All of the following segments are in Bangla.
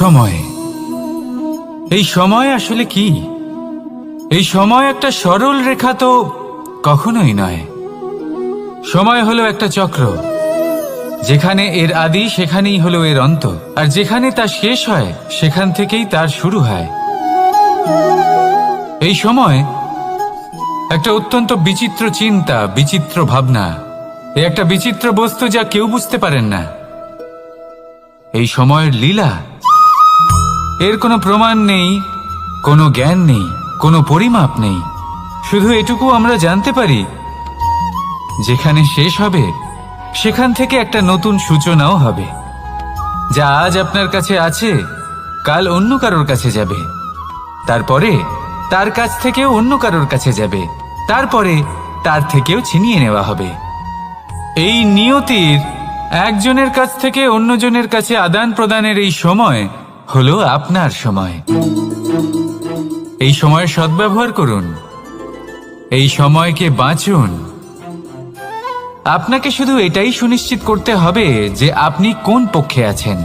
সময়। এই সময় আসলে কি? এই সময় একটা সরল রেখা তো কখনোই নয়। সময় হলো একটা চক্র, যেখানে এর আদি সেখানেই হলো এর অন্ত, আর যেখানে তা শেষ হয় সেখান থেকেই তার শুরু হয়। এই সময় একটা অত্যন্ত বিচিত্র চিন্তা, বিচিত্র ভাবনা, একটা বিচিত্র বস্তু যা কেউ বুঝতে পারেন না। এই সময়ের লীলা, এর কোনো প্রমাণ নেই, কোনো জ্ঞান নেই, কোনো পরিমাপ নেই। শুধু এটুকু আমরা জানতে পারি, যেখানে শেষ হবে সেখান থেকে একটা নতুন সূচনাও হবে। যা আজ আপনার কাছে আছে কাল অন্য কারোর কাছে যাবে, তারপরে তার কাছ থেকেও অন্য কারোর কাছে যাবে, তারপরে তার থেকেও ছিনিয়ে নেওয়া হবে। এই নিয়তির একজনের কাছ থেকে অন্যজনের কাছে আদান প্রদানের এই সময় হলো আপনার সময়। এই সময়ের সদ্ব্যবহার করুন, এই সময়কে বাঁচুন। আপনাকে শুধু এটাই সুনিশ্চিত করতে হবে যে আপনি কোন পক্ষে আছেন।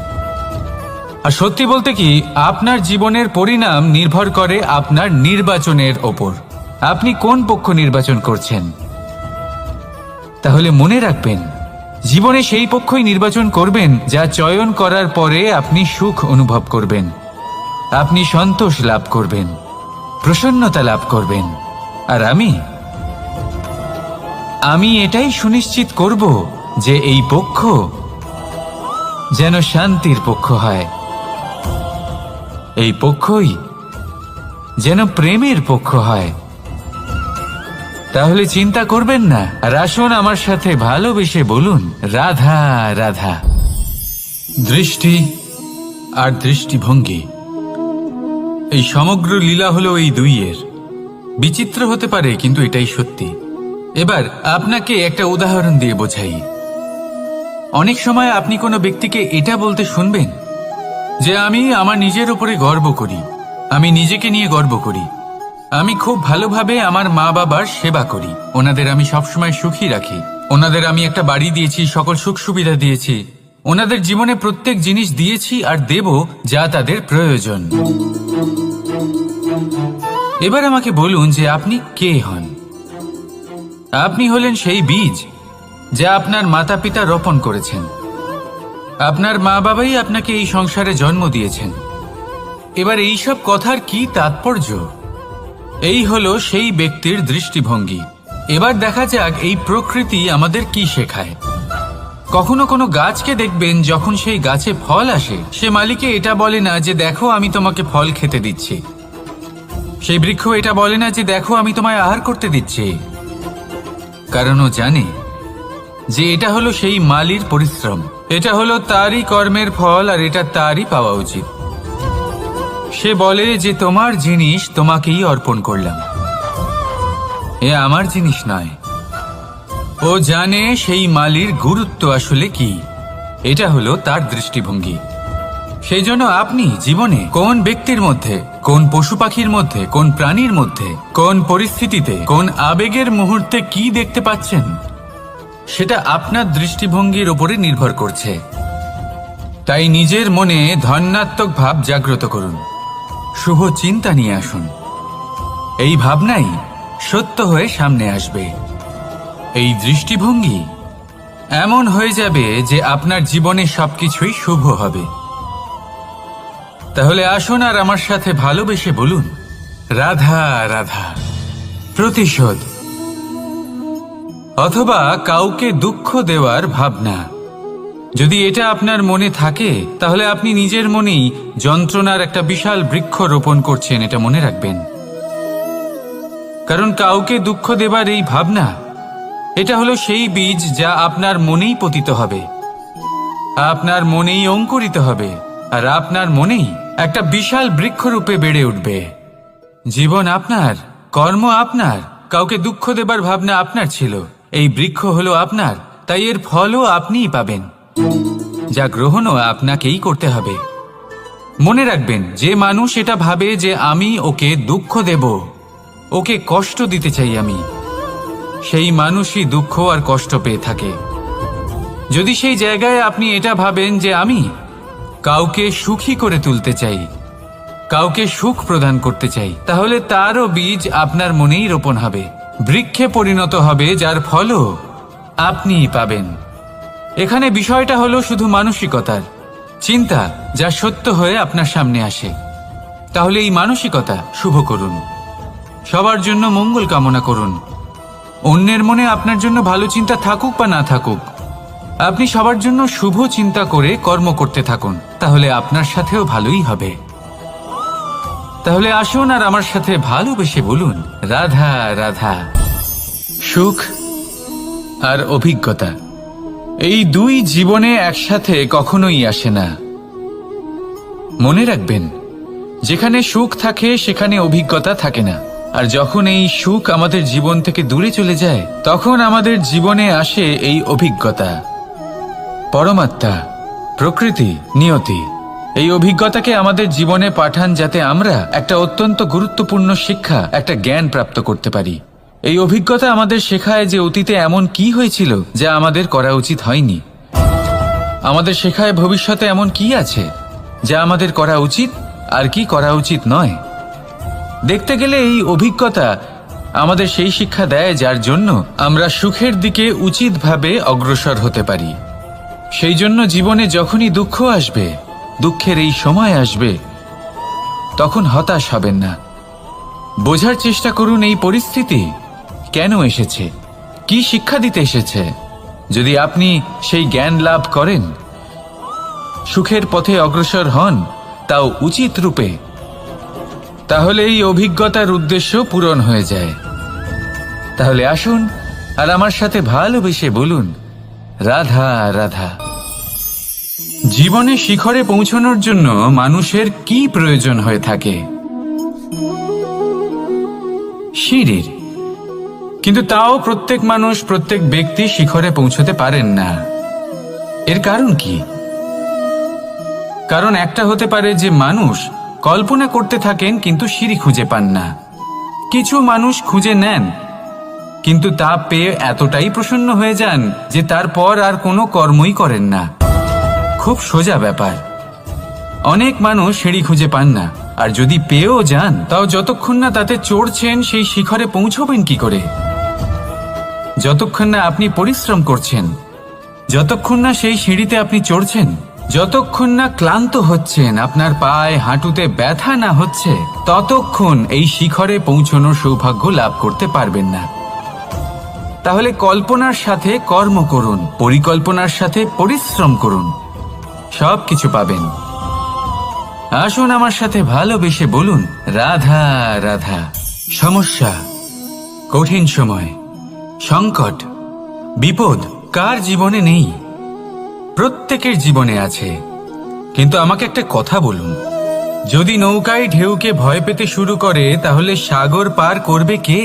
আর সত্যি বলতে কি, আপনার জীবনের পরিণাম নির্ভর করে আপনার নির্বাচনের ওপর। আপনি কোন পক্ষ নির্বাচন করছেন। তাহলে মনে রাখবেন, জীবনে সেই পক্ষই নির্বাচন করবেন যা চয়ন করার পরে আপনি সুখ অনুভব করবেন, আপনি সন্তোষ লাভ করবেন, প্রসন্নতা লাভ করবেন। আর আমি এটাই সুনিশ্চিত করব যে এই পক্ষ যেন শান্তির পক্ষ হয়, এই পক্ষই যেন প্রেমের পক্ষ হয়। তাহলে চিন্তা করবেন না, আর আসুন আমার সাথে ভালোবেসে বলুন, রাধা রাধা। দৃষ্টি আর দৃষ্টিভঙ্গি, এই সমগ্র লীলা হলো এই দুইয়ের। বিচিত্র হতে পারে, কিন্তু এটাই সত্যি। এবার আপনাকে একটা উদাহরণ দিয়ে বোঝাই। অনেক সময় আপনি কোনো ব্যক্তিকে এটা বলতে শুনবেন যে আমি আমার নিজের উপরে গর্ব করি, আমি নিজেকে নিয়ে গর্ব করি, আমি খুব ভালোভাবে আমার মা বাবার সেবা করি, ওনাদের আমি সবসময় সুখী রাখি, ওনাদের আমি একটা বাড়ি দিয়েছি, সকল সুখ সুবিধা দিয়েছি, ওনাদের জীবনে প্রত্যেক জিনিস দিয়েছি আর দেব যা তাদের প্রয়োজন। এবার আমাকে বলুন যে আপনি কে হন। আপনি হলেন সেই বীজ যা আপনার মাতা পিতা রোপণ করেছেন। আপনার মা বাবাই আপনাকে এই সংসারে জন্ম দিয়েছেন। এবার এইসব কথার কি তাৎপর্য? এই হলো সেই ব্যক্তির দৃষ্টিভঙ্গি। এবার দেখা যাক এই প্রকৃতি আমাদের কি শেখায়। কখনো কোনো গাছকে দেখবেন, যখন সেই গাছে ফল আসে, সে মালিকে এটা বলে না যে দেখো আমি তোমাকে ফল খেতে দিচ্ছি। সেই বৃক্ষ এটা বলে না যে দেখো আমি তোমায় আহার করতে দিচ্ছি, কারণ ও জানে যে এটা হলো সেই মালির পরিশ্রম, এটা হলো তারই কর্মের ফল, আর এটা তারই পাওয়া উচিত। সে বলে যে তোমার জিনিস তোমাকেই অর্পণ করলাম, এ আমার জিনিস নয়। ও জানে সেই মালির গুরুত্ব আসলে কি। এটা হলো তার দৃষ্টিভঙ্গি। সেই জন্য আপনি জীবনে কোন ব্যক্তির মধ্যে, কোন পশু পাখির মধ্যে, কোন প্রাণীর মধ্যে, কোন পরিস্থিতিতে, কোন আবেগের মুহূর্তে কি দেখতে পাচ্ছেন, সেটা আপনার দৃষ্টিভঙ্গির উপরে নির্ভর করছে। তাই নিজের মনে ধন্যাত্মক ভাব জাগ্রত করুন, শুভ চিন্তা নিয়ে আসুন। এই ভাবনাই সত্য হয়ে সামনে আসবে। এই দৃষ্টিভঙ্গি এমন হয়ে যাবে যে আপনার জীবনে সবকিছুই শুভ হবে। তাহলে আসুন আর আমার সাথে ভালোবেসে বলুন, রাধা রাধা। প্রতিশোধ অথবা কাউকে দুঃখ দেওয়ার ভাবনা, যদি এটা আপনার মনে থাকে, তাহলে আপনি নিজের মনেই যন্ত্রণার একটা বিশাল বৃক্ষ রোপণ করছেন, এটা মনে রাখবেন। কারণ কাউকে দুঃখ দেবার এই ভাবনা, এটা হলো সেই বীজ যা আপনার মনেই পতিত হবে, আপনার মনেই অঙ্কুরিত হবে, আর আপনার মনেই একটা বিশাল বৃক্ষরূপে বেড়ে উঠবে। জীবন আপনার, কর্ম আপনার, কাউকে দুঃখ দেবার ভাবনা আপনার ছিল, এই বৃক্ষ হলো আপনার, তাই এর ফলও আপনিই পাবেন, যা গ্রহণও আপনাকেই করতে হবে। মনে রাখবেন, যে মানুষ এটা ভাবে যে আমি ওকে দুঃখ দেব, ওকে কষ্ট দিতে চাই আমি, সেই মানুষই দুঃখ আর কষ্ট পেয়ে থাকে। যদি সেই জায়গায় আপনি এটা ভাবেন যে আমি কাউকে সুখী করে তুলতে চাই, কাউকে সুখ প্রদান করতে চাই, তাহলে তারও বীজ আপনার মনেই রোপণ হবে, বৃক্ষে পরিণত হবে, যার ফলও আপনিই পাবেন। এখানে বিষয়টা হলো শুধু মানসিকতার চিন্তা, যা সত্য হয়ে আপনার সামনে আসে। তাহলে এই মানসিকতা শুভ করুন, সবার জন্য মঙ্গল কামনা করুন। অন্যের মনে আপনার জন্য ভালো চিন্তা থাকুক বা না থাকুক, আপনি সবার জন্য শুভ চিন্তা করে কর্ম করতে থাকুন, তাহলে আপনার সাথেও ভালোই হবে। তাহলে আসুন আর আমার সাথে ভালোবেসে বলুন, রাধা রাধা। সুখ আর অভিজ্ঞতা, এই দুই জীবনে একসাথে কখনোই আসে না। মনে রাখবেন, যেখানে সুখ থাকে সেখানে অভিজ্ঞতা থাকে না। আর যখন এই সুখ আমাদের জীবন থেকে দূরে চলে যায়, তখন আমাদের জীবনে আসে এই অভিজ্ঞতা। পরমাত্মা, প্রকৃতি, নিয়তি এই অভিজ্ঞতাকে আমাদের জীবনে পাঠান, যাতে আমরা একটা অত্যন্ত গুরুত্বপূর্ণ শিক্ষা, একটা জ্ঞান প্রাপ্ত করতে পারি। এই অভিজ্ঞতা আমাদের শেখায় যে অতীতে এমন কি হয়েছিল যা আমাদের করা উচিত হয়নি। আমাদের শেখায় ভবিষ্যতে এমন কি আছে যা আমাদের করা উচিত আর কি করা উচিত নয়। দেখতে গেলে এই অভিজ্ঞতা আমাদের সেই শিক্ষা দেয় যার জন্য আমরা সুখের দিকে উচিতভাবে অগ্রসর হতে পারি। সেই জন্য জীবনে যখনই দুঃখ আসবে, দুঃখের এই সময় আসবে, তখন হতাশ হবেন না। বোঝার চেষ্টা করুন এই পরিস্থিতি কেন এসেছে, কি শিক্ষা দিতে এসেছে। যদি আপনি সেই জ্ঞান লাভ করেন, সুখের পথে অগ্রসর হন, তাও উচিত রূপে, তাহলে এই অভিজ্ঞতার উদ্দেশ্য পূরণ হয়ে যায়। তাহলে আসুন আর আমার সাথে ভালোবেসে বলুন, রাধা রাধা। জীবনে শিখরে পৌঁছানোর জন্য মানুষের কি প্রয়োজন হয়ে থাকে? সিঁড়ির। কিন্তু তাও প্রত্যেক মানুষ, প্রত্যেক ব্যক্তি শিখরে পৌঁছতে পারেন না। এর কারণ কি? কারণ একটা হতে পারে যে মানুষ কল্পনা করতে থাকেন কিন্তু সিঁড়ি খুঁজে পান না। কিছু মানুষ খুঁজে নেন কিন্তু তা পেয়ে এতটাই প্রসন্ন হয়ে যান যে তারপর আর কোনো কর্মই করেন না। খুব সোজা ব্যাপার। অনেক মানুষ সিঁড়ি খুঁজে পান না, আর যদি পেয়েও যান তাও যতক্ষণ না তাতে চড়ছেন সেই শিখরে পৌঁছবেন কি করে? যতক্ষণ না আপনি পরিশ্রম করছেন, যতক্ষণ না সেই সিঁড়িতে আপনি চড়ছেন, যতক্ষণ না ক্লান্ত হচ্ছেন, আপনার পায়ে হাঁটুতে ব্যথা না হচ্ছে, ততক্ষণ এই শিখরে পৌঁছানোর সৌভাগ্য লাভ করতে পারবেন না। তাহলে কল্পনার সাথে কর্ম করুন, পরিকল্পনার সাথে পরিশ্রম করুন, সব কিছু পাবেন। আসুন আমার সাথে ভালোবেসে বলুন, রাধা রাধা। সমস্যা, কঠিন সময়, সংকট, বিপদ কার জীবনে নেই? প্রত্যেকের জীবনে আছে। কিন্তু আমাকে একটা কথা বলুন, যদি নৌকায় ঢেউকে ভয় পেতে শুরু করে, তাহলে সাগর পার করবে কে?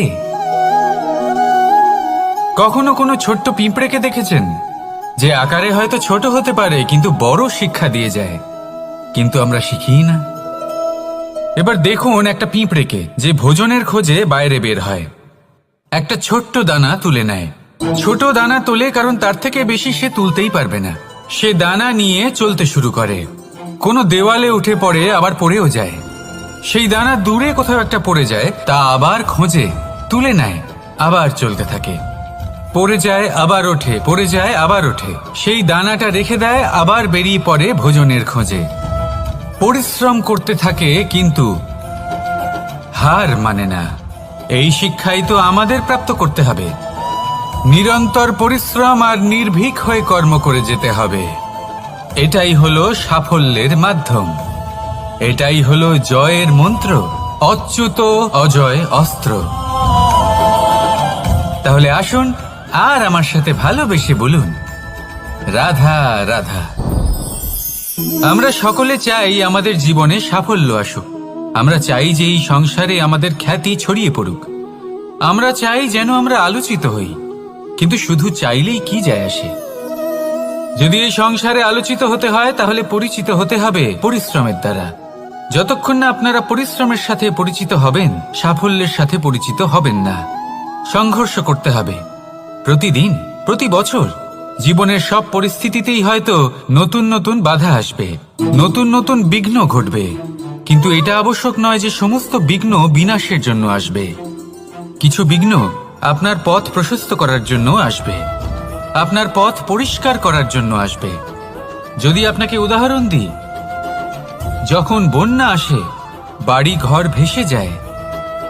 কখনো কোনো ছোট্ট পিঁপড়েকে দেখেছেন, যে আকারে হয়তো ছোট হতে পারে কিন্তু বড় শিক্ষা দিয়ে যায়? কিন্তু আমরা শিখি না। এবার দেখুন একটা পিঁপড়েকে, যে ভোজনের খোঁজে বাইরে বের হয়, একটা ছোট্ট দানা তুলে নেয়। ছোট দানা তোলে কারণ তার থেকে বেশি সে তুলতেই পারবে না। সে দানা নিয়ে চলতে শুরু করে, কোনো দেওয়ালে উঠে পড়ে, আবার পড়েও যায়। সেই দানা দূরে কোথাও একটা পড়ে যায়, তা আবার খোঁজে, তুলে নেয়, আবার চলতে থাকে। পড়ে যায় আবার ওঠে, পড়ে যায় আবার ওঠে। সেই দানাটা রেখে দেয়, আবার বেরিয়ে পড়ে ভোজনের খোঁজে। পরিশ্রম করতে থাকে কিন্তু হার মানে না। এই শিক্ষাই তো আমাদের প্রাপ্ত করতে হবে। নিরন্তর পরিশ্রম আর নির্ভীক হয়ে কর্ম করে যেতে হবে। এটাই হলো সাফল্যের মাধ্যম, এটাই হলো জয়ের মন্ত্র, অচ্যুত অজয় অস্ত্র। তাহলে আসুন আর আমার সাথে ভালোবেসে বলুন, রাধা রাধা। আমরা সকলে চাই আমাদের জীবনে সাফল্য আসুক। আমরা চাই যে এই সংসারে আমাদের খ্যাতি ছড়িয়ে পড়ুক। আমরা চাই যেন আমরা আলোচিত হই। কিন্তু শুধু চাইলেই কি যায় আসে? যদি এই সংসারে আলোচিত হতে হয়, তাহলে পরিচিত হতে হবে পরিশ্রমের দ্বারা। যতক্ষণ না আপনারা পরিশ্রমের সাথে পরিচিত হবেন, সাফল্যের সাথে পরিচিত হবেন না। সংঘর্ষ করতে হবে প্রতিদিন, প্রতি বছর, জীবনের সব পরিস্থিতিতেই হয়তো নতুন নতুন বাধা আসবে, নতুন নতুন বিঘ্ন ঘটবে, কিন্তু এটা আবশ্যক নয় যে সমস্ত বিঘ্ন বিনাশের জন্য আসবে। কিছু বিঘ্ন আপনার পথ প্রশস্ত করার জন্য আসবে, আপনার পথ পরিষ্কার করার জন্য আসবে। যদি আপনাকে উদাহরণ দিই, যখন বন্যা আসে, বাড়ি ঘর ভেসে যায়,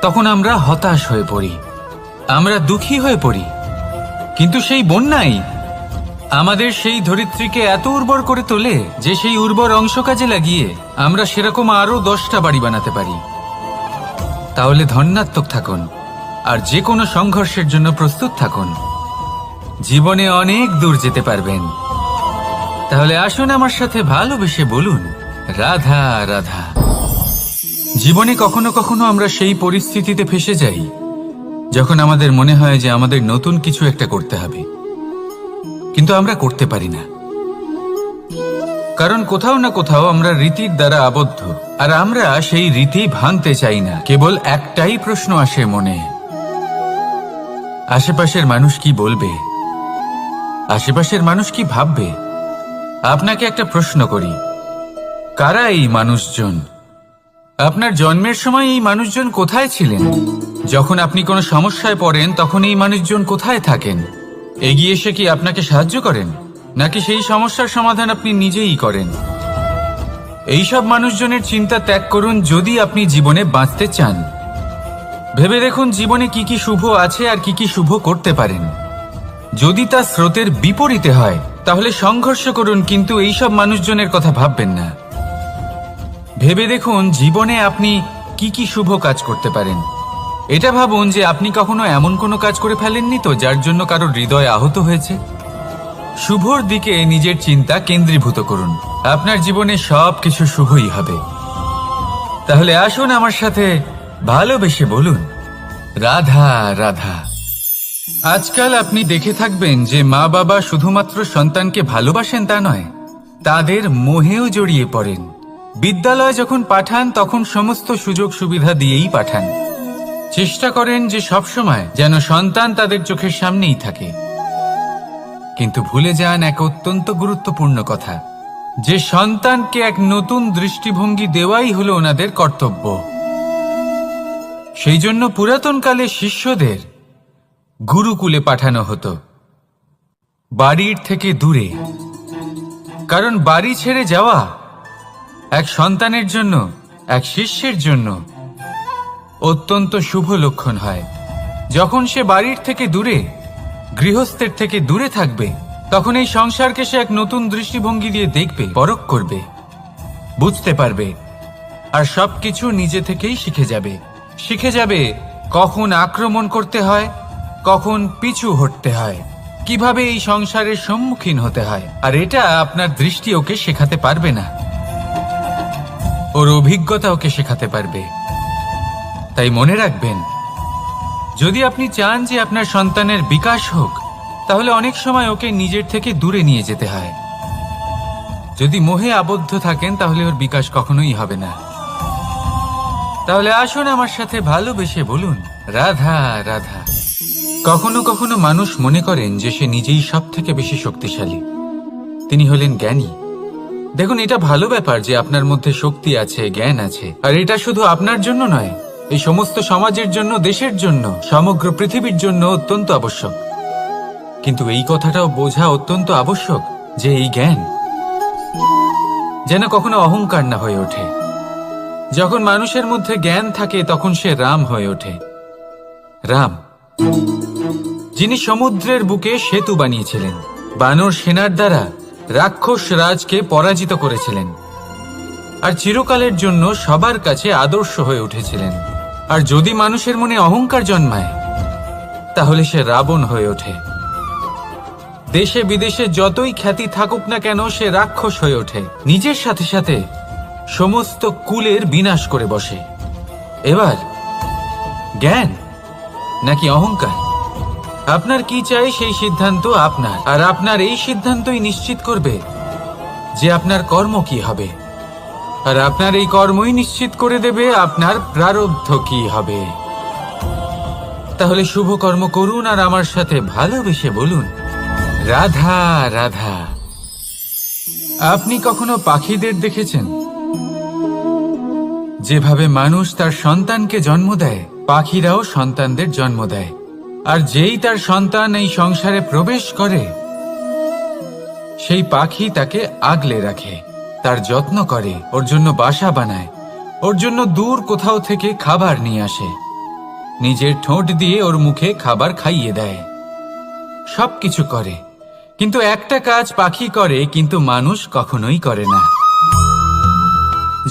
তখন আমরা হতাশ হয়ে পড়ি, আমরা দুঃখী হয়ে পড়ি। কিন্তু সেই বন্যাই আমাদের সেই ধরিত্রীকে এত উর্বর করে তোলে যে সেই উর্বর অংশ কাজে লাগিয়ে আমরা সেরকম আরো 10টা বাড়ি বানাতে পারি। তাহলে ধন্যাত্মক থাকুন, আর যে কোনো সংঘর্ষের জন্য প্রস্তুত থাকুন। জীবনে অনেক দূর যেতে পারবেন। তাহলে আসুন আমার সাথে ভালোবেসে বলুন, রাধা রাধা। জীবনে কখনো কখনো আমরা সেই পরিস্থিতিতে ফেসে যাই যখন আমাদের মনে হয় যে আমাদের নতুন কিছু একটা করতে হবে, কিন্তু আমরা করতে পারি না, কারণ কোথাও না কোথাও আমরা রীতির দ্বারা আবদ্ধ, আর আমরা সেই রীতি ভাঙতে চাই না। কেবল একটাই প্রশ্ন আসে মনে, আশেপাশের মানুষ কি বলবে, আশেপাশের মানুষ কি ভাববে। আপনাকে একটা প্রশ্ন করি, কারা এই মানুষজন? আপনার জন্মের সময় এই মানুষজন কোথায় ছিলেন? যখন আপনি কোনো সমস্যায় পড়েন তখন এই মানুষজন কোথায় থাকেন? এগিয়ে এসে কি আপনাকে সাহায্য করেন, নাকি সেই সমস্যার সমাধান আপনি নিজেই করেন? এইসব মানুষজনের চিন্তা ত্যাগ করুন যদি আপনি জীবনে বাঁচতে চান। ভেবে দেখুন জীবনে কি কি শুভ আছে আর কি কি শুভ করতে পারেন। যদি তা স্রোতের বিপরীতে হয় তাহলে সংঘর্ষ করুন, কিন্তু এইসব মানুষজনের কথা ভাববেন না। ভেবে দেখুন জীবনে আপনি কি কি শুভ কাজ করতে পারেন। এটা ভাবুন যে আপনি কখনো এমন কোনো কাজ করে ফেলেননি তো যার জন্য কারো হৃদয় আহত হয়েছে। শুভর দিকে নিজের চিন্তা কেন্দ্রীভূত করুন, আপনার জীবনে সব কিছু শুভই হবে। তাহলে আসুন আমার সাথে ভালোবেসে বলুন, রাধা রাধা। আজকাল আপনি দেখে থাকবেন যে মা বাবা শুধুমাত্র সন্তানকে ভালোবাসেন তা নয়, তাদের মোহেও জড়িয়ে পড়েন। বিদ্যালয়ে যখন পাঠান তখন সমস্ত সুযোগ সুবিধা দিয়েই পাঠান, চেষ্টা করেন যে সবসময় যেন সন্তান তাদের চোখের সামনেই থাকে। কিন্তু ভুলে যান এক অত্যন্ত গুরুত্বপূর্ণ কথা, যে সন্তানকে এক নতুন দৃষ্টিভঙ্গি দেওয়াই হলো ওনাদের কর্তব্য। সেই জন্য পুরাতনকালে শিষ্যদের গুরুকুলে পাঠানো হতো, বাড়ির থেকে দূরে। কারণ বাড়ি ছেড়ে যাওয়া এক সন্তানের জন্য, এক শিষ্যের জন্য অত্যন্ত শুভ লক্ষণ হয়। যখন সে বাড়ির থেকে দূরে, গৃহস্থের থেকে দূরে থাকবে, তখন এই সংসারকে সে এক নতুন দৃষ্টিভঙ্গি দিয়ে দেখবে, পরখ করবে, বুঝতে পারবে, আর সবকিছু নিজে থেকেই শিখে যাবে কখন আক্রমণ করতে হয়, কখন পিছু হটতে হয়, কিভাবে এই সংসারের সম্মুখীন হতে হয়। আর এটা আপনার দৃষ্টি ওকে শেখাতে পারবে না, ওর অভিজ্ঞতা ওকে শেখাতে পারবে। তাই মনে রাখবেন, যদি আপনি চান যে আপনার সন্তানের বিকাশ হোক, তাহলে অনেক সময় ওকে নিজের থেকে দূরে নিয়ে যেতে হয়। যদি মোহে আবদ্ধ থাকেন তাহলে ওর বিকাশ কখনোই হবে না। তাহলে আসুন আমার সাথে ভালোবেসে বলুন, রাধা রাধা। কখনো কখনো মানুষ মনে করেন যে সে নিজেই সব থেকে বেশি শক্তিশালী, তিনি হলেন জ্ঞানী। দেখুন, এটা ভালো ব্যাপার যে আপনার মধ্যে শক্তি আছে, জ্ঞান আছে, আর এটা শুধু আপনার জন্য নয়, এই সমস্ত সমাজের জন্য, দেশের জন্য, সমগ্র পৃথিবীর জন্য অত্যন্ত আবশ্যক। কিন্তু এই কথাটাও বোঝা অত্যন্ত আবশ্যক যে এই জ্ঞান যেন কখনো অহংকার না হয়ে ওঠে। যখন মানুষের মধ্যে জ্ঞান থাকে তখন সে রাম হয়ে ওঠে। রাম, যিনি সমুদ্রের বুকে সেতু বানিয়েছিলেন, বানর সেনার দ্বারা রাক্ষস রাজকে পরাজিত করেছিলেন, আর চিরকালের জন্য সবার কাছে আদর্শ হয়ে উঠেছিলেন। আর যদি মানুষের মনে অহংকার জন্মায় তাহলে সে রাবণ হয়ে ওঠে। দেশে বিদেশে যতই খ্যাতি থাকুক না কেন, সে রাক্ষস হয়ে ওঠে, নিজের সাথে সাথে সমস্ত কুলের বিনাশ করে বসে। এবার জ্ঞান নাকি অহংকার, আপনার কি চাই সেই সিদ্ধান্ত আপনার, আর আপনার এই সিদ্ধান্তই নিশ্চিত করবে যে আপনার কর্ম কি হবে, আর আপনার এই কর্মই নিশ্চিত করে দেবে আপনার প্রারব্ধ কি হবে। তাহলে শুভ কর্ম করুন আর আমার সাথে ভালোবেসে বলুন, রাধা রাধা। আপনি কখনো পাখিদের দেখেছেন? যেভাবে মানুষ তার সন্তানকে জন্ম দেয়, পাখিরাও সন্তানদের জন্ম দেয়। আর যেই তার সন্তান এই সংসারে প্রবেশ করে, সেই পাখি তাকে আগলে রাখে, তার যত্ন করে, ওর জন্য বাসা বানায়, ওর জন্য দূর কোথাও থেকে খাবার নিয়ে আসে, নিজের ঠোঁট দিয়ে ওর মুখে খাবার খাইয়ে দেয়, সবকিছু করে। কিন্তু একটা কাজ পাখি করে, কিন্তু মানুষ কখনোই করে না।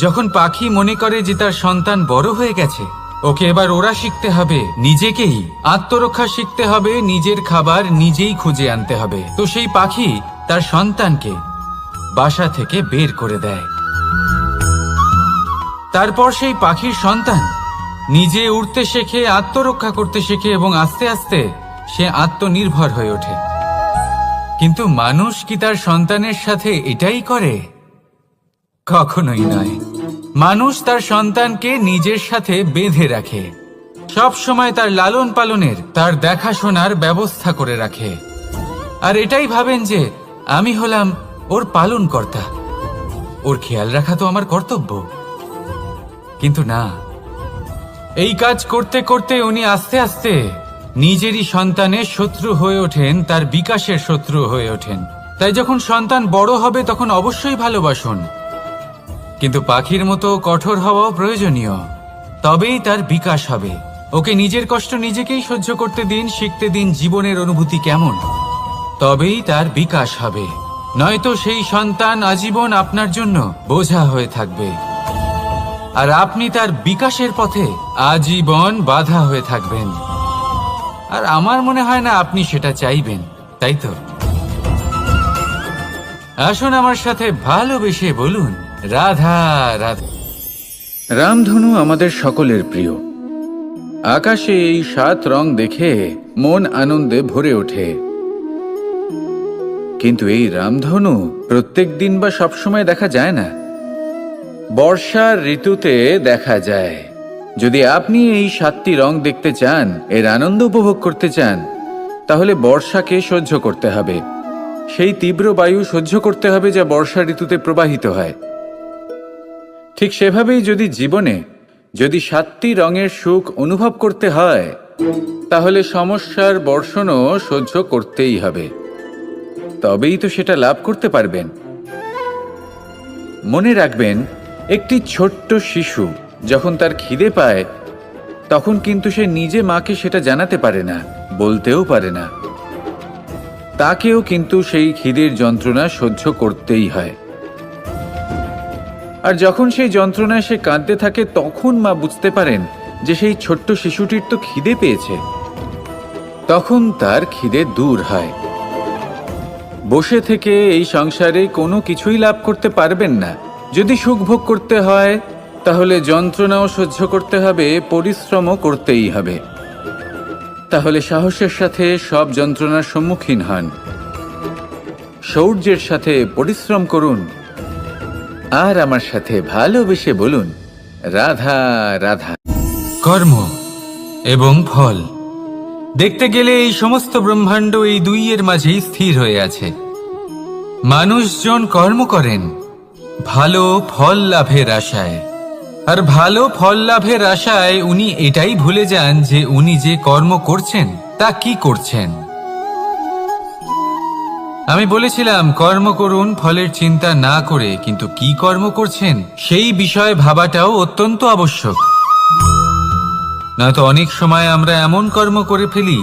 যখন পাখি মনে করে যে তার সন্তান বড় হয়ে গেছে, ওকে এবার ওরা শিখতে হবে, নিজেকেই আত্মরক্ষা শিখতে হবে, নিজের খাবার নিজেই খুঁজে আনতে হবে, তো সেই পাখি তার সন্তানকে বাসা থেকে বের করে দেয়। তারপর সেই পাখির সন্তান নিজে উড়তে শেখে, আত্মরক্ষা করতে শেখে এবং আস্তে আস্তে সে আত্মনির্ভর হয়ে ওঠে। কিন্তু মানুষ কি তার সন্তানের সাথে এটাই করে? কখনোই নয়। মানুষ তার সন্তানকে নিজের সাথে বেঁধে রাখে, সব সময় তার লালন পালনের, তার দেখাশোনার ব্যবস্থা করে রাখে। আর এটাই ভাবেন যে আমি হলাম ওর পালনকর্তা, ওর খেয়াল রাখা তো আমার কর্তব্য। কিন্তু না, এই কাজ করতে করতে উনি আস্তে আস্তে নিজেরই সন্তানের শত্রু হয়ে ওঠেন, তার বিকাশের শত্রু হয়ে ওঠেন। তাই যখন সন্তান বড় হবে তখন অবশ্যই ভালোবাসুন, কিন্তু পাখির মতো কঠোর হওয়াও প্রয়োজনীয়, তবেই তার বিকাশ হবে। ওকে নিজের কষ্ট নিজেকেই সহ্য করতে দিন, শিখতে দিন জীবনের অনুভূতি কেমন, তবেই তার বিকাশ হবে। নয়তো সেই সন্তান আজীবন আপনার জন্য বোঝা হয়ে থাকবে, আর আপনি তার বিকাশের পথে আজীবন বাধা হয়ে থাকবেন। আর আমার মনে হয় না আপনি সেটা চাইবেন, তাই তো? আসুন আমার সাথে ভালোবেসে বলুন রাধা রাধা। রামধনু আমাদের সকলের প্রিয়। আকাশে এই 7 রং দেখে মন আনন্দে ভরে ওঠে। কিন্তু এই রামধনু প্রত্যেক দিন বা সবসময় দেখা যায় না, বর্ষার ঋতুতে দেখা যায়। যদি আপনি এই 7টি রং দেখতে চান, এর আনন্দ উপভোগ করতে চান, তাহলে বর্ষাকে সহ্য করতে হবে, সেই তীব্র বায়ু সহ্য করতে হবে যা বর্ষা ঋতুতে প্রবাহিত হয়। ঠিক সেভাবেই যদি জীবনে 7টি রঙের সুখ অনুভব করতে হয়, তাহলে সমস্যার বর্ষণও সহ্য করতেই হবে, তবেই তো সেটা লাভ করতে পারবেন। মনে রাখবেন, একটি ছোট্ট শিশু যখন তার খিদে পায়, তখন কিন্তু সে নিজে মাকে সেটা জানাতে পারে না, বলতেও পারে না। তাকেও কিন্তু সেই খিদের যন্ত্রণা সহ্য করতেই হয়। আর যখন সেই যন্ত্রণায় সে কাঁদতে থাকে, তখন মা বুঝতে পারেন যে সেই ছোট্ট শিশুটির তো খিদে পেয়েছে, তখন তার খিদে দূর হয়। বসে থেকে এই সংসারে কোনো কিছুই লাভ করতে পারবেন না। যদি সুখ ভোগ করতে হয়, তাহলে যন্ত্রণাও সহ্য করতে হবে, পরিশ্রমও করতেই হবে। তাহলে সাহসের সাথে সব যন্ত্রণার সম্মুখীন হন, শৌর্যের সাথে পরিশ্রম করুন, আর আমার সাথে ভালোবেসে বলুন রাধা রাধা। কর্ম এবং ফল দেখতে গেলে এই সমস্ত ব্রহ্মাণ্ড এই দুইয়ের মাঝেই স্থির হয়ে আছে। মানুষজন কর্ম করেন ভালো ফল লাভের আশায়, আর ভালো ফল লাভের আশায় উনি এটাই ভুলে যান যে উনি যে কর্ম করছেন তা কি করছেন। আমি বলেছিলাম কর্ম করুন ফলের চিন্তা না করে, কিন্তু কি কর্ম করছেন সেই বিষয়ে ভাবাটাও অত্যন্ত আবশ্যক। নয়তো অনেক সময় আমরা এমন কর্ম করে ফেলি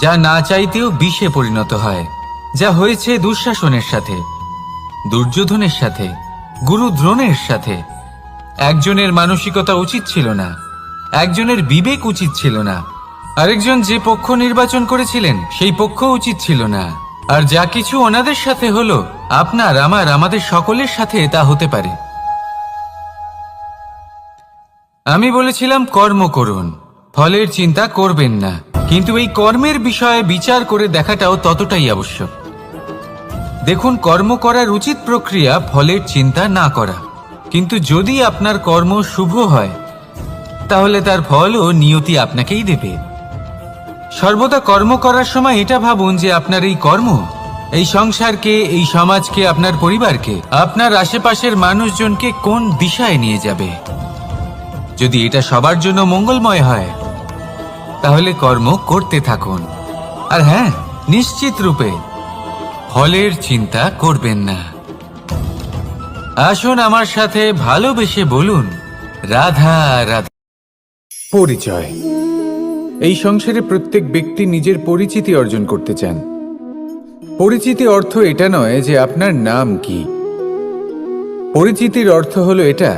যা না চাইতেও বিষে পরিণত হয়, যা হয়েছে দুঃশাসনের সাথে, দুর্যোধনের সাথে, গুরু দ্রোণের সাথে। একজনের মানসিকতা উচিত ছিল না, একজনের বিবেক উচিত ছিল না, আরেকজন যে পক্ষ নির্বাচন করেছিলেন সেই পক্ষ উচিত ছিল না। আর যা কিছু ওনাদের সাথে হলো, আপনার আমার আমাদের সকলের সাথে তা হতে পারে। আমি বলেছিলাম কর্ম করুন, ফলের চিন্তা করবেন না, কিন্তু এই কর্মের বিষয়ে বিচার করে দেখাটাও ততটাই আবশ্যক। দেখুন, কর্ম করার উচিত প্রক্রিয়া ফলের চিন্তা না করা, কিন্তু যদি আপনার কর্ম শুভ হয় তাহলে তার ফলও নিয়তি আপনাকেই দেবে। সর্বদা কর্ম করার সময় এটা ভাবুন যে আপনার এই কর্ম এই সংসারকে, এই সমাজকে, আপনার পরিবারকে, আপনার আশেপাশের মানুষজনকে কোন দিশায় নিয়ে যাবে। যদি এটা সবার জন্য মঙ্গলময় হয় তাহলে কর্ম করতে থাকুন। আর হ্যাঁ, নিশ্চিত রূপে ফলের চিন্তা করবেন না। আসুন আমার সাথে ভালোবেসে বলুন, রাধা রাধা। পরিচয়। এই সংসারে প্রত্যেক ব্যক্তি নিজের পরিচিতি অর্জন করতে চান। পরিচিতি অর্থ এটা নয় যে আপনার নাম কি। পরিচিতির অর্থ হলো এটা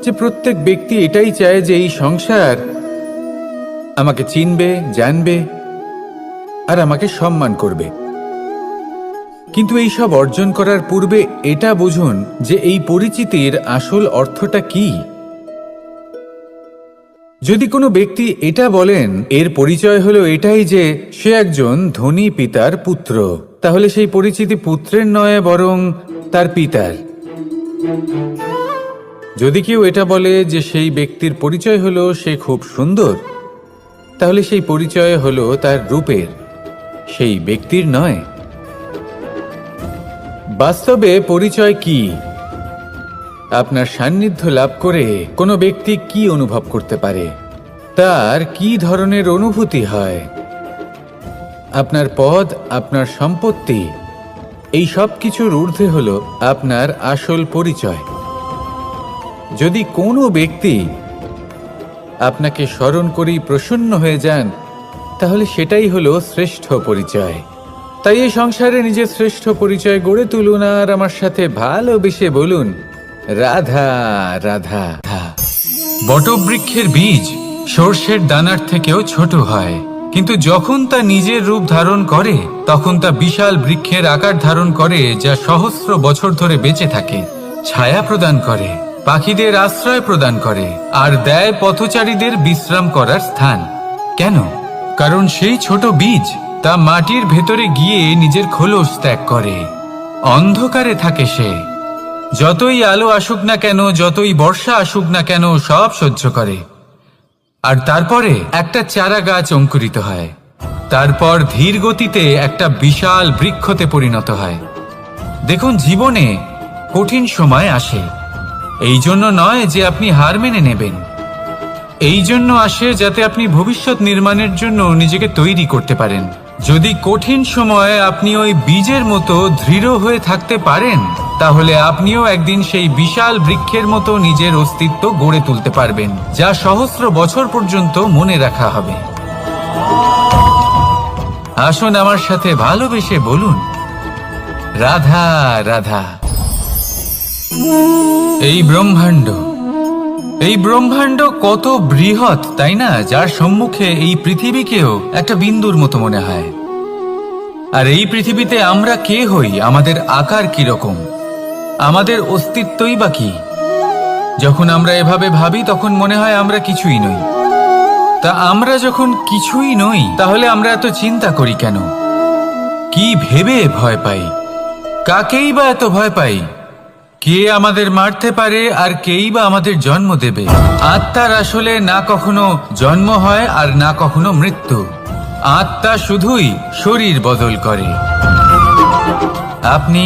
যে প্রত্যেক ব্যক্তি এটাই চায় যে এই সংসার আমাকে চিনবে, জানবে আর আমাকে সম্মান করবে। কিন্তু এই সব অর্জন করার পূর্বে এটা বুঝুন যে এই পরিচিতির আসল অর্থটা কি। যদি কোনো ব্যক্তি এটা বলেন এর পরিচয় হলো এটাই যে সে একজন ধনী পিতার পুত্র, তাহলে সেই পরিচিতি পুত্রের নয় বরং তার পিতার। যদি কেউ এটা বলে যে সেই ব্যক্তির পরিচয় হলো সে খুব সুন্দর, তাহলে সেই পরিচয় হলো তার রূপের, সেই ব্যক্তির নয়। বাস্তবে পরিচয় কি? আপনার সান্নিধ্য লাভ করে কোনো ব্যক্তি কি অনুভব করতে পারে, তার কি ধরনের অনুভূতি হয়, আপনার পদ, আপনার সম্পত্তি, এই সব কিছুর ঊর্ধ্বে হলো আপনার আসল পরিচয়। যদি কোনো ব্যক্তি আপনাকে স্মরণ করেই প্রসন্ন হয়ে যান তাহলে সেটাই হলো শ্রেষ্ঠ পরিচয়। তাই এই সংসারে নিজের শ্রেষ্ঠ পরিচয় গড়ে তুলুন আর আমার সাথে ভালোবেসে বলুন, রাধা রাধা। বটবৃক্ষের বীজ সর্ষের দানার থেকেও ছোট হয়, কিন্তু যখন তা নিজের রূপ ধারণ করে তখন তা বিশাল বৃক্ষের আকার ধারণ করে, যা সহস্র বছর ধরে বেঁচে থাকে, ছায়া প্রদান করে, পাখিদের আশ্রয় প্রদান করে আর দেয় পথচারীদের বিশ্রাম করার স্থান। কেন? কারণ সেই ছোট বীজ তা মাটির ভেতরে গিয়ে নিজের খোলস ত্যাগ করে। অন্ধকারে থাকে সে, যতই আলো আসুক না কেন, যতই বর্ষা আসুক না কেন, সব সহ্য করে। আর তারপরে একটা চারা গাছ অঙ্কুরিত হয়, তারপর ধীর গতিতে একটা বিশাল বৃক্ষতে পরিণত হয়। দেখুন, জীবনে কঠিন সময় আসে, এই জন্য নয় যে আপনি হার মেনে নেবেন, এই জন্য আসে যাতে আপনি ভবিষ্যৎ নির্মাণের জন্য নিজেকে তৈরি করতে পারেন। যদি কঠিন সময়ে আপনি ওই বীজের মতো দৃঢ় হয়ে থাকতে পারেন তাহলে আপনিও একদিন সেই বিশাল বৃক্ষের মতো নিজের অস্তিত্ব গড়ে তুলতে পারবেন, যা সহস্র বছর পর্যন্ত মনে রাখা হবে। আসুন আমার সাথে ভালোবেসে বলুন, রাধা রাধা। এই ব্রহ্মাণ্ড কত বৃহৎ, তাই না? যার সম্মুখে এই পৃথিবীকেও একটা বিন্দুর মতো মনে হয়। আর এই পৃথিবীতে আমরা কে হই, আমাদের আকার কি রকম, আমাদের অস্তিত্বই বা কি? যখন আমরা এভাবে ভাবি তখন মনে হয় আমরা কিছুই নই। তা আমরা যখন কিছুই নই তাহলে আমরা এত চিন্তা করি কেন? কি ভেবে ভয় পাই? কাকেই বা এত ভয় পাই? কে আমাদের মারতে পারে আর কেই বা আমাদের জন্ম দেবে? আত্মার আসলে না কখনো জন্ম হয় আর না কখনো মৃত্যু। আত্মা শুধুই শরীর বদল করে। আপনি,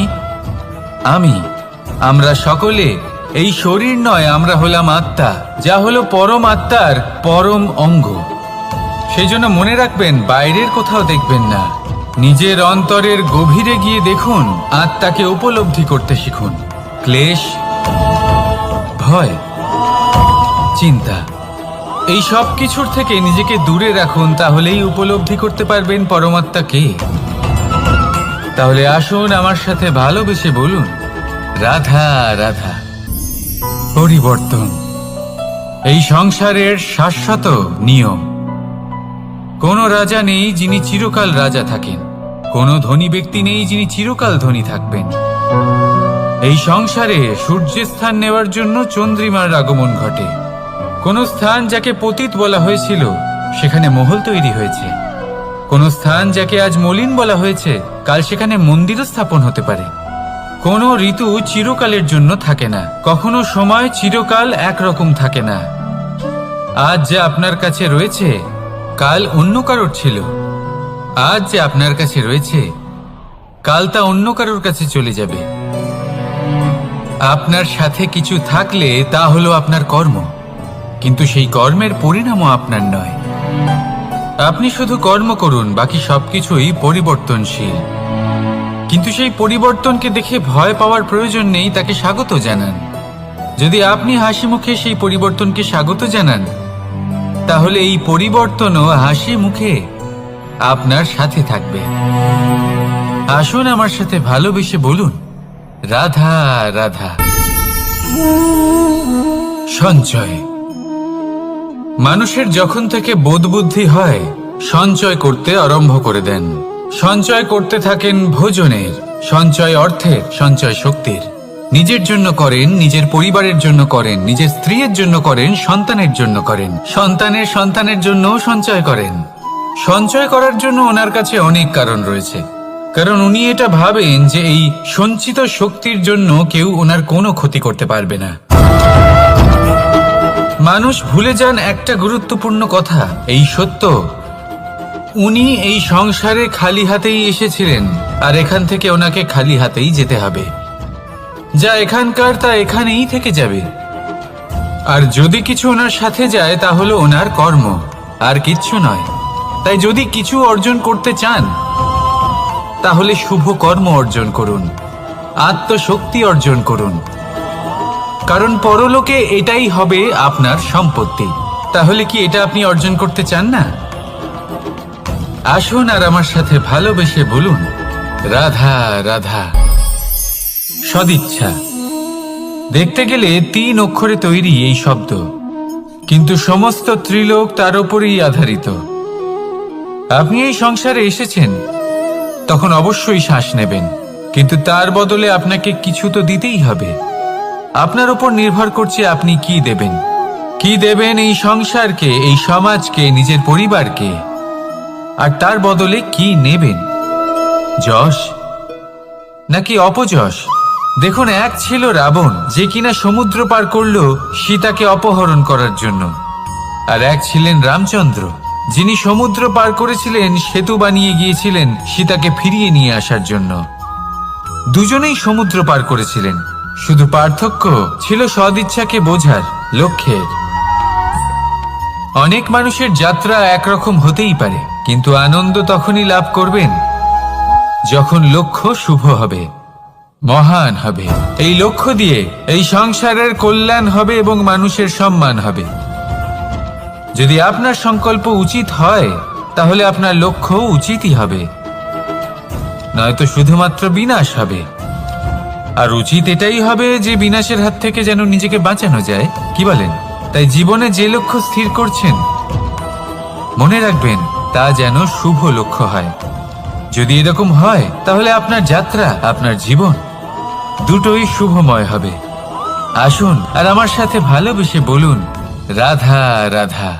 আমি, আমরা সকলে এই শরীর নয়, আমরা হলাম আত্মা, যা হলো পরম আত্মার পরম অঙ্গ। সেই জন্য মনে রাখবেন, বাইরের কোথাও দেখবেন না, নিজের অন্তরের গভীরে গিয়ে দেখুন, আত্মাকে উপলব্ধি করতে শিখুন। ক্লেশ, ভয়, চিন্তা, এই সব কিছুর থেকে নিজেকে দূরে রাখুন, তাহলেই উপলব্ধি করতে পারবেন পরমাত্মাকে। তাহলে আসুন আমার সাথে ভালোবেসে বলুন, রাধা রাধা। পরিবর্তন এই সংসারের শাশ্বত নিয়ম। কোনো রাজা নেই যিনি চিরকাল রাজা থাকেন, কোনো ধনী ব্যক্তি নেই যিনি চিরকাল ধনী থাকবেন। এই সংসারে সূর্যের স্থান নেওয়ার জন্য চন্দ্রিমার আগমন ঘটে। কোন স্থান যাকে পতিত বলা হয়েছিল সেখানে মহল তৈরি হয়েছে। কোন স্থান যাকে আজ মলিন বলা হয়েছে কাল সেখানে মন্দিরও স্থাপন হতে পারে। কোনো ঋতু চিরকালের জন্য থাকে না, কখনো সময় চিরকাল একরকম থাকে না। আজ যে আপনার কাছে রয়েছে কাল অন্য কারোর ছিল, আজ যে আপনার কাছে রয়েছে কাল তা অন্য কারোর কাছে চলে যাবে। আপনার সাথে কিছু থাকলে তা হলো আপনার কর্ম, কিন্তু সেই কর্মের পরিণামও আপনার নয়। আপনি শুধু কর্ম করুন, বাকি সবকিছুই পরিবর্তনশীল। কিন্তু সেই পরিবর্তনকে দেখে ভয় পাওয়ার প্রয়োজন নেই, তাকে স্বাগত জানান। যদি আপনি হাসি মুখে সেই পরিবর্তনকে স্বাগত জানান, তাহলে এই পরিবর্তনও হাসি মুখে আপনার সাথে থাকবে। আসুন আমার সাথে ভালোবেসে বলুন, রাধা রাধা। সঞ্চয়। মানুষের যখন থেকে বোধবুদ্ধি হয়, সঞ্চয় করতে আরম্ভ করে দেন। সঞ্চয় করতে থাকেন ভোজনের, সঞ্চয় অর্থের, সঞ্চয় শক্তির। নিজের জন্য করেন, নিজের পরিবারের জন্য করেন, নিজের স্ত্রীর জন্য করেন, সন্তানের জন্য করেন, সন্তানের সন্তানের জন্যও সঞ্চয় করেন। সঞ্চয় করার জন্য ওনার কাছে অনেক কারণ রয়েছে, কারণ উনি এটা ভাবেন যে এই সঞ্চিত শক্তির জন্য কেউ ওনার কোনো ক্ষতি করতে পারবে না। মানুষ ভুলে যান একটা গুরুত্বপূর্ণ কথা, এই সত্য, উনি এই সংসারে খালি হাতেই এসেছিলেন, আর এখান থেকে ওনাকে খালি হাতেই যেতে হবে। যা এখানকার তা এখানেই থেকে যাবে। আর যদি কিছু ওনার সাথে যায় তা হলো ওনার কর্ম, আর কিচ্ছু নয়। তাই যদি কিছু অর্জন করতে চান, তাহলে শুভ কর্ম অর্জন করুন, আত্মশক্তি অর্জন করুন, কারণ পরলোকে এটাই হবে আপনার সম্পত্তি। তাহলে কি এটা আপনি অর্জন করতে চান না? আসুন আর আমার সাথে ভালোবেসে বলুন, রাধা রাধা। সদিচ্ছা। দেখতে গেলে 3 অক্ষরে তৈরি এই শব্দ, কিন্তু সমস্ত ত্রিলোক তার উপরেই আধারিত। আপনি এই সংসারে এসেছেন, তখন অবশ্যই শ্বাস নেবেন, কিন্তু তার বদলে আপনাকে কিছু তো দিতেই হবে। আপনার উপর নির্ভর করছে আপনি কি দেবেন। কি দেবেন এই সংসারকে, এই সমাজকে, নিজের পরিবারকে, আর তার বদলে কি নেবেন? যশ নাকি অপযশ? দেখুন, এক ছিল রাবণ, যে কিনা সমুদ্র পার করল সীতাকে অপহরণ করার জন্য, আর এক ছিলেন রামচন্দ্র, যিনি সমুদ্র পার করেছিলেন, সেতু বানিয়ে গিয়েছিলেন সীতাকে ফিরিয়ে নিয়ে আসার জন্য। দুজনেই সমুদ্র পার করেছিলেন, শুধু পার্থক্য ছিল সদিচ্ছাকে বোঝার, লক্ষ্যের। অনেক মানুষের যাত্রা একরকম হতেই পারে, কিন্তু আনন্দ তখনই লাভ করবেন যখন লক্ষ্য শুভ হবে, মহান হবে। এই লক্ষ্য দিয়ে এই সংসারের কল্যাণ হবে এবং মানুষের সম্মান হবে। যদি আপনার সংকল্প উচিত হয়, তাহলে আপনার লক্ষ্য উচিতই হবে, নয়তো শুধুমাত্র বিনাশ হবে। আর উচিত এটাই হবে যে বিনাশের হাত থেকে যেন নিজেকে বাঁচানো যায়, কি বলেন? তাই জীবনে যে লক্ষ্য স্থির করছেন, মনে রাখবেন তা যেন শুভ লক্ষ্য হয়। যদি এরকম হয়, তাহলে আপনার যাত্রা, আপনার জীবন দুটোই শুভময় হবে। আসুন আর আমার সাথে ভালোবেসে বলুন, রাধা রাধা।